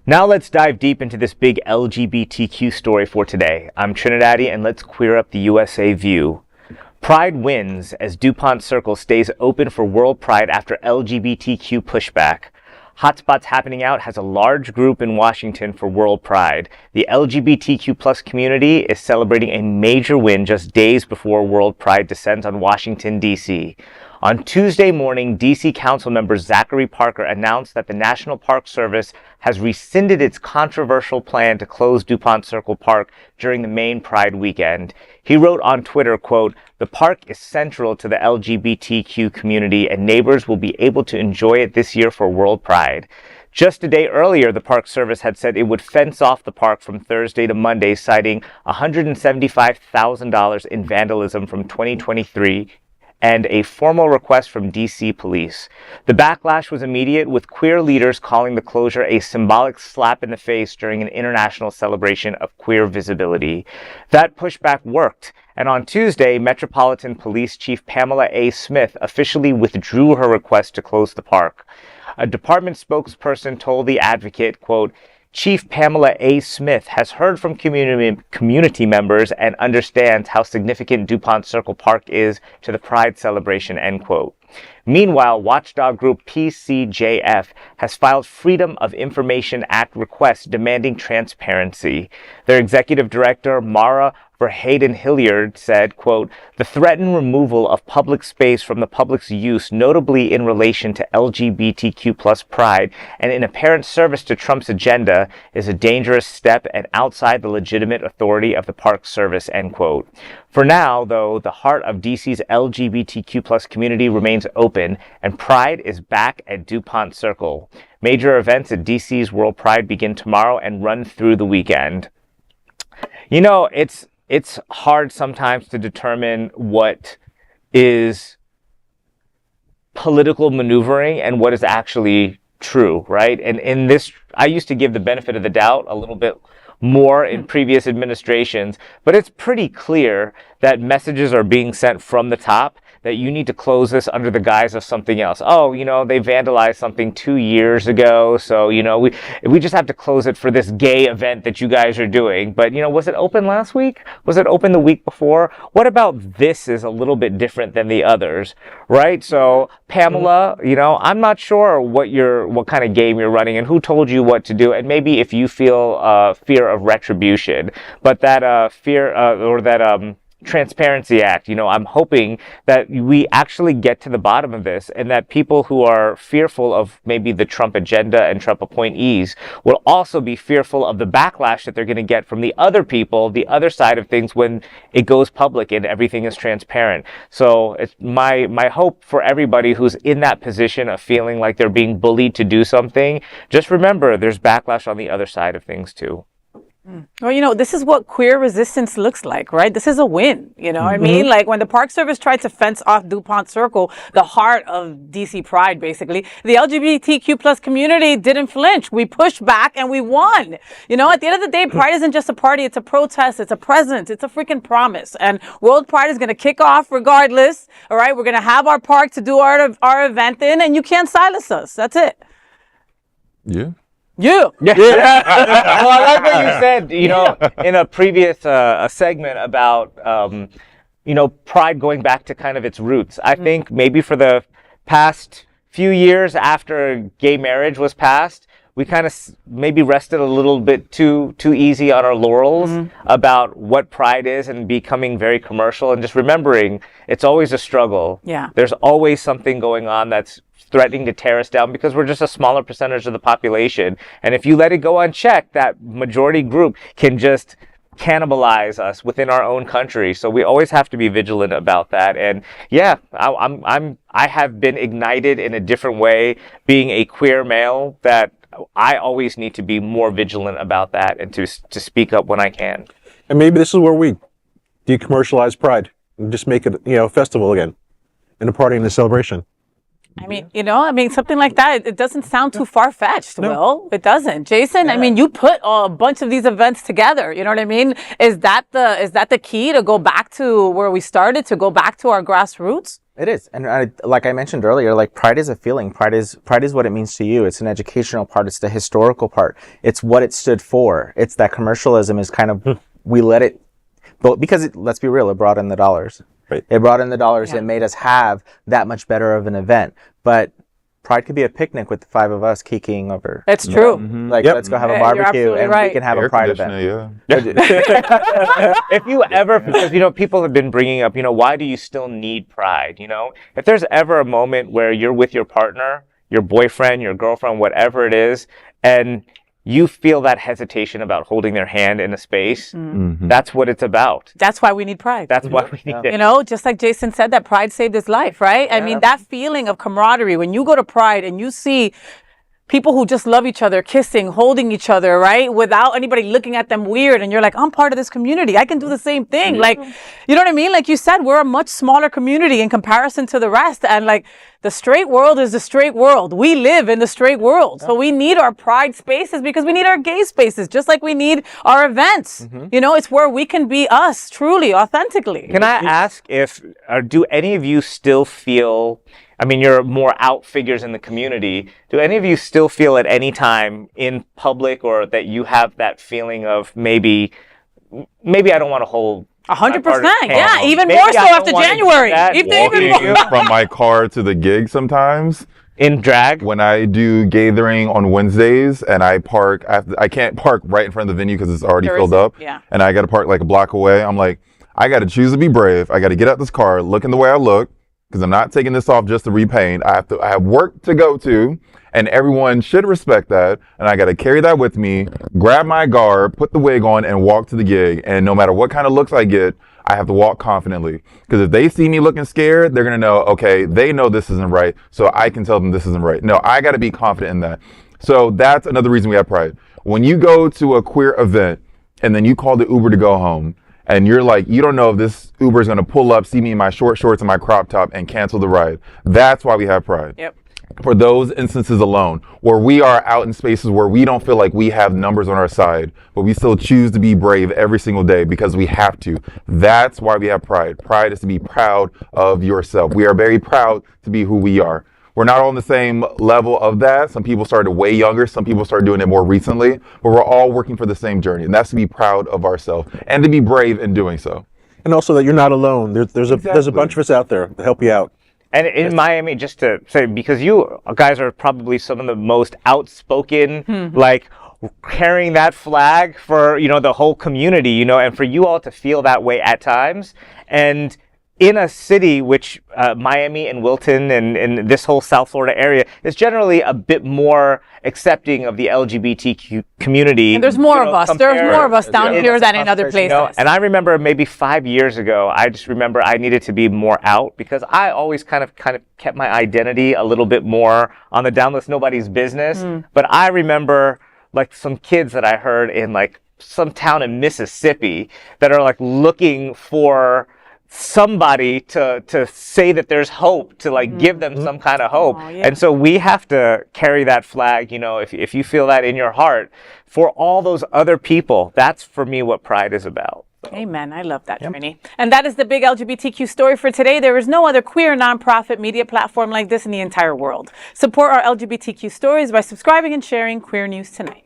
Now let's dive deep into this big LGBTQ story for today. I'm Trinidadi, and let's queer up the USA view. Pride wins as Dupont Circle stays open for WorldPride after LGBTQ pushback. Hotspots Happening Out has a large group in Washington for WorldPride. The LGBTQ plus community is celebrating a major win just days before WorldPride descends on Washington, D.C. On Tuesday morning, D.C. Councilmember Zachary Parker announced that the National Park Service has rescinded its controversial plan to close Dupont Circle Park during the main Pride weekend. He wrote on Twitter, quote, "The park is central to the LGBTQ community and neighbors will be able to enjoy it this year for World Pride." Just a day earlier, the Park Service had said it would fence off the park from Thursday to Monday, citing $175,000 in vandalism from 2023 and a formal request from DC police. The backlash was immediate, with queer leaders calling the closure a symbolic slap in the face during an international celebration of queer visibility. That pushback worked, and on Tuesday, Metropolitan Police Chief Pamela Smith officially withdrew her request to close the park. A department spokesperson told The Advocate, quote, "Chief Pamela Smith has heard from community members and understands how significant Dupont Circle Park is to the Pride celebration," end quote. Meanwhile, watchdog group PCJF has filed Freedom of Information Act requests demanding transparency. Their executive director, Mara Verheyden-Hilliard, said, quote, "The threatened removal of public space from the public's use, notably in relation to LGBTQ plus pride and in apparent service to Trump's agenda, is a dangerous step and outside the legitimate authority of the Park Service," end quote. For now, though, the heart of DC's LGBTQ plus community remains open, and Pride is back at Dupont Circle. Major events at DC's World Pride begin tomorrow and run through the weekend. You know, it's hard sometimes to determine what is political maneuvering and what is actually true, right? And in this, I used to give the benefit of the doubt a little bit more in previous administrations, but it's pretty clear that messages are being sent from the top that you need to close this under the guise of something else. Oh, you know, they vandalized something 2 years ago, so, you know, we just have to close it for this gay event that you guys are doing. But, you know, was it open last week? Was it open the week before? What about this is a little bit different than the others, right? So, Pamela, you know, I'm not sure what kind of game you're running and who told you what to do, and maybe if you feel fear of retribution, but that fear or that Transparency Act, you know, I'm hoping that we actually get to the bottom of this and that people who are fearful of maybe the Trump agenda and Trump appointees will also be fearful of the backlash that they're going to get from the other people, the other side of things when it goes public and everything is transparent. So it's my hope for everybody who's in that position of feeling like they're being bullied to do something. Just remember, there's backlash on the other side of things too. Well, you know, this is what queer resistance looks like, right? This is a win, you know what I mean? Like when the Park Service tried to fence off Dupont Circle, the heart of DC Pride, basically, the LGBTQ plus community didn't flinch. We pushed back and we won. You know, at the end of the day, Pride isn't just a party. It's a protest. It's a presence. It's a freaking promise. And World Pride is going to kick off regardless. All right. We're going to have our park to do our event in, and you can't silence us. That's it. Yeah. Yeah. Well, I like what you said, you know, in a previous segment about, you know, Pride going back to kind of its roots. I think maybe for the past few years after gay marriage was passed, we kind of maybe rested a little bit too easy on our laurels about what Pride is and becoming very commercial and just remembering it's always a struggle. Yeah. There's always something going on that's threatening to tear us down because we're just a smaller percentage of the population. And if you let it go unchecked, that majority group can just cannibalize us within our own country. So we always have to be vigilant about that. And yeah, I have been ignited in a different way being a queer male that I always need to be more vigilant about that and to speak up when I can. And maybe this is where we decommercialize Pride and just make it, you know, a festival again and a party and a celebration. I mean, you know, I mean, something like that, it doesn't sound too far-fetched, Will. It doesn't. Jason, I mean, you put a bunch of these events together, you know what I mean? Is that the key to go back to where we started, to go back to our grassroots? It is, and like I mentioned earlier, like pride is a feeling. Pride is what it means to you. It's an educational part. It's the historical part. It's what it stood for. It's that commercialism is kind of we let it, but because let's be real, it brought in the dollars. Right. It brought in the dollars. Yeah. It made us have that much better of an event. But pride could be a picnic with the 5 of us kikiing over. It's true. Like Yep. let's go have a Yeah, you're barbecue absolutely and right. we can have Air a pride conditioner, event. yeah. If you ever, because, people have been bringing up, why do you still need pride? If there's ever a moment where you're with your partner, your boyfriend, your girlfriend, whatever it is, and you feel that hesitation about holding their hand in a space, that's what it's about. That's why we need pride. That's why we need it. Just like Jason said, that pride saved his life, right? I mean, that feeling of camaraderie, when you go to Pride and you see people who just love each other, kissing, holding each other, right? Without anybody looking at them weird. And you're like, I'm part of this community. I can do the same thing. Like, you know what I mean? Like you said, we're a much smaller community in comparison to the rest. And like the straight world is the straight world. We live in the straight world. So we need our pride spaces because we need our gay spaces, just like we need our events. It's where we can be us truly, authentically. Can I ask do any of you still feel, you're more out figures in the community. Do any of you still feel at any time in public or that you have that feeling of maybe I don't want to hold 100%. hand. Yeah, even Maybe more so I don't after wanna do January. that. Even more. From my car to the gig sometimes. In drag? When I do gathering on Wednesdays and I park, I can't park right in front of the venue because it's already filled up. Yeah. And I got to park like a block away. I'm like, I got to choose to be brave. I got to get out this car, looking the way I look, because I'm not taking this off just to repaint. I have work to go to, and everyone should respect that. And I got to carry that with me, grab my garb, put the wig on, and walk to the gig. And no matter what kind of looks I get, I have to walk confidently. Because if they see me looking scared, they're going to know, okay, they know this isn't right, so I can tell them this isn't right. No, I got to be confident in that. So that's another reason we have pride. When you go to a queer event, and then you call the Uber to go home, and you're like, you don't know if this Uber is going to pull up, see me in my short shorts and my crop top and cancel the ride. That's why we have pride. Yep. For those instances alone, where we are out in spaces where we don't feel like we have numbers on our side, but we still choose to be brave every single day because we have to. That's why we have pride. Pride is to be proud of yourself. We are very proud to be who we are. We're not all on the same level of that. Some people started way younger. Some people started doing it more recently. But we're all working for the same journey. And that's to be proud of ourselves and to be brave in doing so. And also that you're not alone. There's a bunch of us out there to help you out. And in Miami, just to say, because you guys are probably some of the most outspoken, like carrying that flag for, the whole community, and for you all to feel that way at times. And in a city which Miami and Wilton and this whole South Florida area is generally a bit more accepting of the LGBTQ community. And there's more of us. There's more of us down here than in other places. And I remember maybe 5 years ago, I just remember I needed to be more out because I always kind of kept my identity a little bit more on the down list, nobody's business. But I remember like some kids that I heard in like some town in Mississippi that are like looking for somebody to say that there's hope, to like give them some kind of hope. And so we have to carry that flag, if you feel that in your heart for all those other people. That's for me what pride is about. Amen. I love that, Trini. And that is the big LGBTQ story for today. There is no other queer nonprofit media platform like this in the entire world. Support our LGBTQ stories by subscribing and sharing Queer News Tonight.